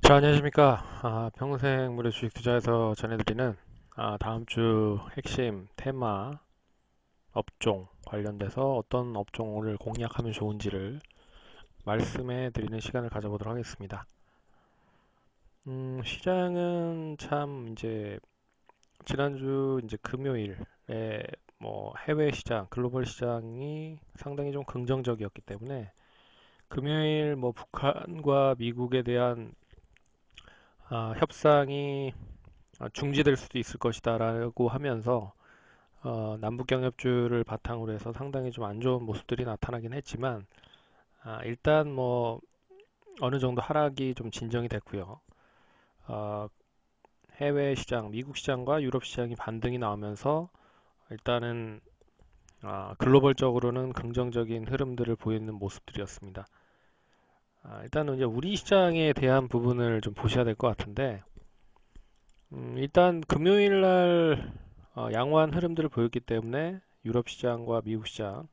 자, 안녕하십니까. 평생 무료 주식 투자에서 전해드리는 다음 주 핵심 테마 업종 관련돼서 어떤 업종을 공략하면 좋은지를 말씀해 드리는 시간을 가져보도록 하겠습니다. 시장은 참 이제 지난주 이제 금요일에 뭐 해외 시장, 글로벌 시장이 상당히 좀 긍정적이었기 때문에 금요일 뭐 북한과 미국에 대한 협상이 중지될 수도 있을 것이다라고 하면서 남북 경협주를 바탕으로 해서 상당히 좀 안 좋은 모습들이 나타나긴 했지만 일단 뭐 어느 정도 하락이 좀 진정이 됐고요. 어, 해외 시장, 미국 시장과 유럽 시장이 반등이 나오면서 일단은 글로벌적으로는 긍정적인 흐름들을 보이는 모습들이었습니다. 일단은 이제 우리 시장에 대한 부분을 좀 보셔야 될 것 같은데 일단 금요일 날 양호한 흐름들을 보였기 때문에 유럽 시장과 미국 시장,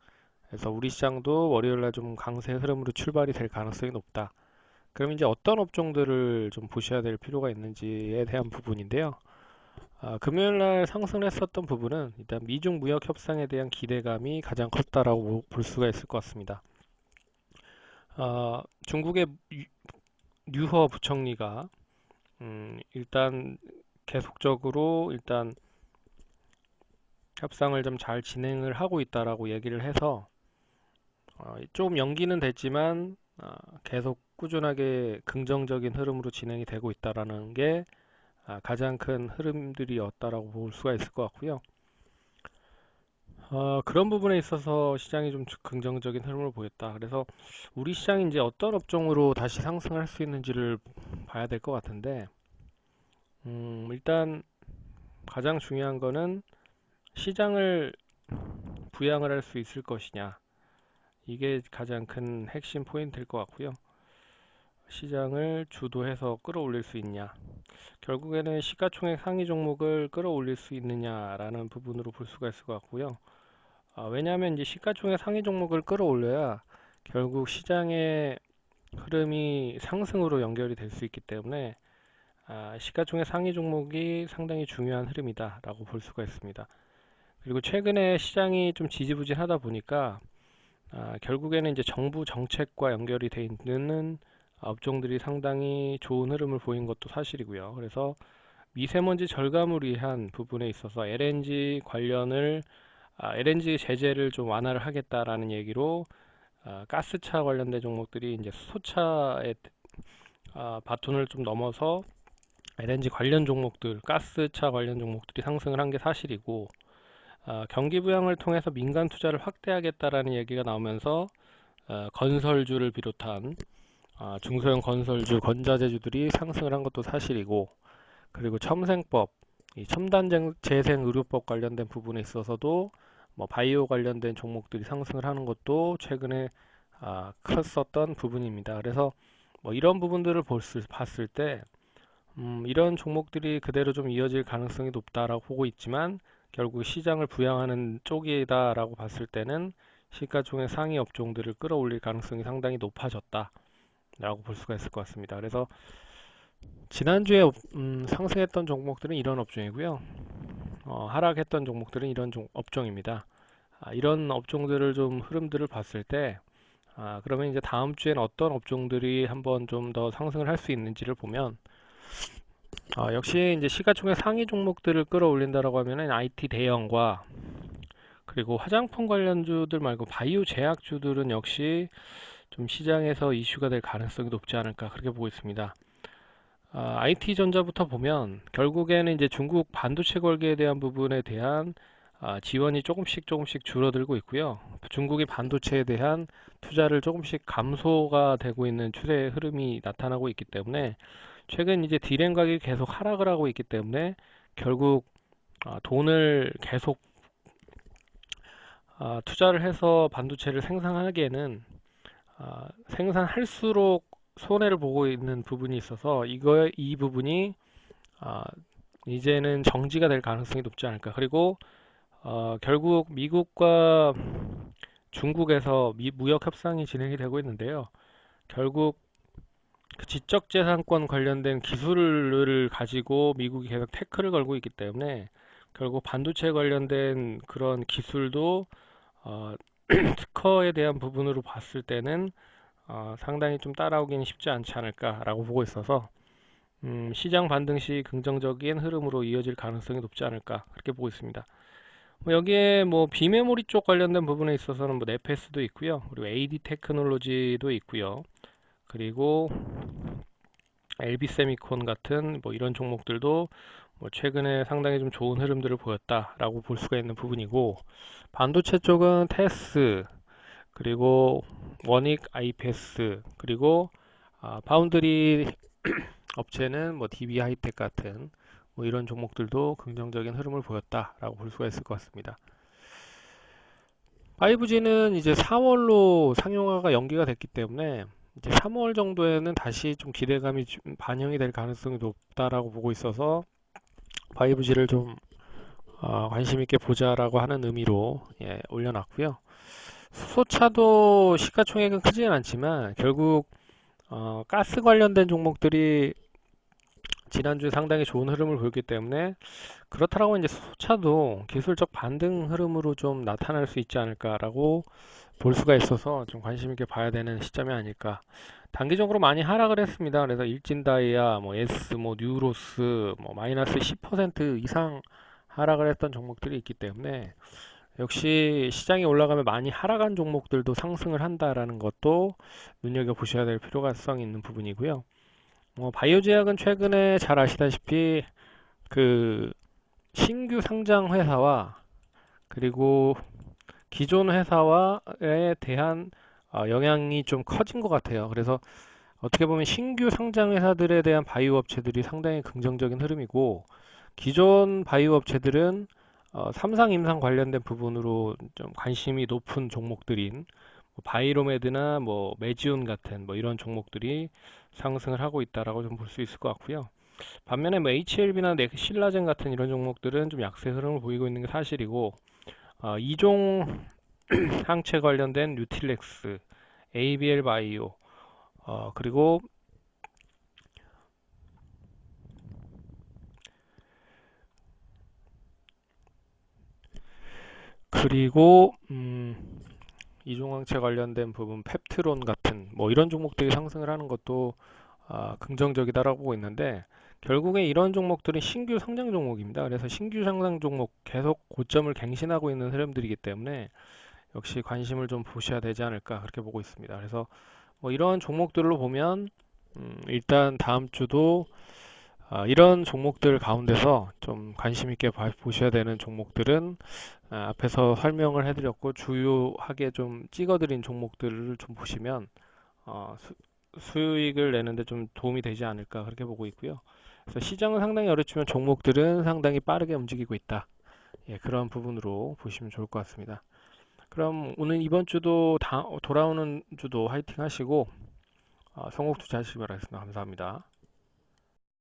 그래서 우리 시장도 월요일 날 좀 강세 흐름으로 출발이 될 가능성이 높다. 그럼 이제 어떤 업종들을 좀 보셔야 될 필요가 있는지에 대한 부분인데요. 금요일 날 상승했었던 부분은 일단 미중 무역 협상에 대한 기대감이 가장 컸다라고 볼 수가 있을 것 같습니다. 중국의 류허 부총리가 일단 계속적으로 일단 협상을 좀 잘 진행을 하고 있다라고 얘기를 해서 좀 연기는 됐지만 계속 꾸준하게 긍정적인 흐름으로 진행이 되고 있다라는 게 가장 큰 흐름들이었다라고 볼 수가 있을 것 같고요. 그런 부분에 있어서 시장이 좀 긍정적인 흐름을 보였다. 그래서 우리 시장이 이제 어떤 업종으로 다시 상승할 수 있는지를 봐야 될 것 같은데, 일단 가장 중요한 거는 시장을 부양을 할 수 있을 것이냐. 이게 가장 큰 핵심 포인트일 것 같고요. 시장을 주도해서 끌어올릴 수 있냐. 결국에는 시가총액 상위 종목을 끌어올릴 수 있느냐라는 부분으로 볼 수가 있을 것 같고요. 왜냐하면 이제 시가총액 상위 종목을 끌어올려야 결국 시장의 흐름이 상승으로 연결이 될 수 있기 때문에 시가총액 상위 종목이 상당히 중요한 흐름이다라고 볼 수가 있습니다. 그리고 최근에 시장이 좀 지지부진하다 보니까 결국에는 이제 정부 정책과 연결이 돼 있는 업종들이 상당히 좋은 흐름을 보인 것도 사실이고요. 그래서 미세먼지 절감을 위한 부분에 있어서 LNG 제재를 좀 완화를 하겠다라는 얘기로 가스차 관련된 종목들이 이제 수소차의 바톤을 좀 넘어서 LNG 관련 종목들, 가스차 관련 종목들이 상승을 한 게 사실이고 경기 부양을 통해서 민간 투자를 확대하겠다라는 얘기가 나오면서 건설주를 비롯한 중소형 건설주, 건자재주들이 상승을 한 것도 사실이고, 그리고 첨생법, 이 첨단 재생 의료법 관련된 부분에 있어서도 뭐 바이오 관련된 종목들이 상승을 하는 것도 최근에 컸었던 부분입니다. 그래서 뭐 이런 부분들을 봤을 때 이런 종목들이 그대로 좀 이어질 가능성이 높다라고 보고 있지만 결국 시장을 부양하는 쪽이다라고 봤을 때는 시가총액 상위 업종들을 끌어올릴 가능성이 상당히 높아졌다라고 볼 수가 있을 것 같습니다. 그래서 지난주에 상승했던 종목들은 이런 업종이고요. 하락했던 종목들은 이런 업종입니다. 이런 업종들을 좀 흐름들을 봤을 때 그러면 이제 다음 주엔 어떤 업종들이 한번 좀 더 상승을 할 수 있는지를 보면 역시 이제 시가총액 상위 종목들을 끌어올린다라고 하면은 IT 대형과 그리고 화장품 관련주들 말고 바이오 제약주들은 역시 좀 시장에서 이슈가 될 가능성이 높지 않을까 그렇게 보고 있습니다. IT 전자부터 보면 결국에는 이제 중국 반도체 걸기에 대한 부분에 대한 지원이 조금씩 줄어들고 있고요. 중국이 반도체에 대한 투자를 조금씩 감소가 되고 있는 추세 흐름이 나타나고 있기 때문에 최근 이제 디램 가격이 계속 하락을 하고 있기 때문에 결국 돈을 계속 투자를 해서 반도체를 생산하기에는 생산할수록 손해를 보고 있는 부분이 있어서 이 부분이 아, 이제는 정지가 될 가능성이 높지 않을까. 그리고 결국 미국과 중국에서 무역 협상이 진행이 되고 있는데요. 결국 그 지적재산권 관련된 기술을 가지고 미국이 계속 태클을 걸고 있기 때문에 결국 반도체 관련된 그런 기술도 어, 특허에 대한 부분으로 봤을 때는 상당히 좀 따라오기는 쉽지 않지 않을까라고 보고 있어서 시장 반등 시 긍정적인 흐름으로 이어질 가능성이 높지 않을까 그렇게 보고 있습니다. 뭐 여기에 뭐 비메모리 쪽 관련된 부분에 있어서는 뭐 네페스도 있고요. 그리고 AD 테크놀로지도 있고요. 그리고 LB 세미콘 같은 뭐 이런 종목들도 뭐 최근에 상당히 좀 좋은 흐름들을 보였다라고 볼 수가 있는 부분이고, 반도체 쪽은 테스, 그리고 원익 IPS, 그리고 파운드리 업체는 뭐 DB 하이텍 같은 뭐 이런 종목들도 긍정적인 흐름을 보였다라고 볼 수가 있을 것 같습니다. 5G는 이제 4월로 상용화가 연기가 됐기 때문에 이제 3월 정도에는 다시 좀 기대감이 좀 반영이 될 가능성이 높다라고 보고 있어서 5G를 좀 관심 있게 보자라고 하는 의미로 올려놨고요. 수소차도 시가총액은 크지는 않지만 결국 가스 관련된 종목들이 지난주에 상당히 좋은 흐름을 보였기 때문에, 그렇다고 이제 수소차도 기술적 반등 흐름으로 좀 나타날 수 있지 않을까라고 볼 수가 있어서 좀 관심 있게 봐야 되는 시점이 아닐까. 단기적으로 많이 하락을 했습니다. 그래서 일진다이아, 뭐 S, 뭐 뉴로스, 뭐 마이너스 10% 이상 하락을 했던 종목들이 있기 때문에, 역시 시장이 올라가면 많이 하락한 종목들도 상승을 한다라는 것도 눈여겨 보셔야 될 필요성 있는 부분이고요. 바이오제약은 최근에 잘 아시다시피 그 신규 상장 회사와 그리고 기존 회사와에 대한 영향이 좀 커진 것 같아요. 그래서 어떻게 보면 신규 상장 회사들에 대한 바이오 업체들이 상당히 긍정적인 흐름이고, 기존 바이오 업체들은 삼상 임상 관련된 부분으로 좀 관심이 높은 종목들인 뭐 바이로메드나 뭐 메지온 같은 뭐 이런 종목들이 상승을 하고 있다라고 좀 볼 수 있을 것 같고요. 반면에 뭐 HLB나 신라젠 같은 이런 종목들은 좀 약세 흐름을 보이고 있는 게 사실이고, 이종 항체 관련된 뉴틸렉스, ABL 바이오, 그리고 그리고 이종항체 관련된 부분 펩트론 같은 뭐 이런 종목들이 상승을 하는 것도 긍정적이다라고 보고 있는데, 결국에 이런 종목들은 신규 상장 종목입니다. 그래서 신규 상장 종목 계속 고점을 갱신하고 있는 흐름들이기 때문에 역시 관심을 좀 보셔야 되지 않을까 그렇게 보고 있습니다. 그래서 뭐 이런 종목들로 보면 일단 다음 주도 이런 종목들 가운데서 좀 관심 있게 보셔야 되는 종목들은 앞에서 설명을 해드렸고 주요하게 좀 찍어드린 종목들을 좀 보시면 수익을 내는데 좀 도움이 되지 않을까 그렇게 보고 있고요. 그래서 시장은 상당히 어렵지만 종목들은 상당히 빠르게 움직이고 있다. 그런 부분으로 보시면 좋을 것 같습니다. 그럼 오늘 이번 주도 돌아오는 주도 화이팅 하시고 성공 투자하시기 바라겠습니다. 감사합니다.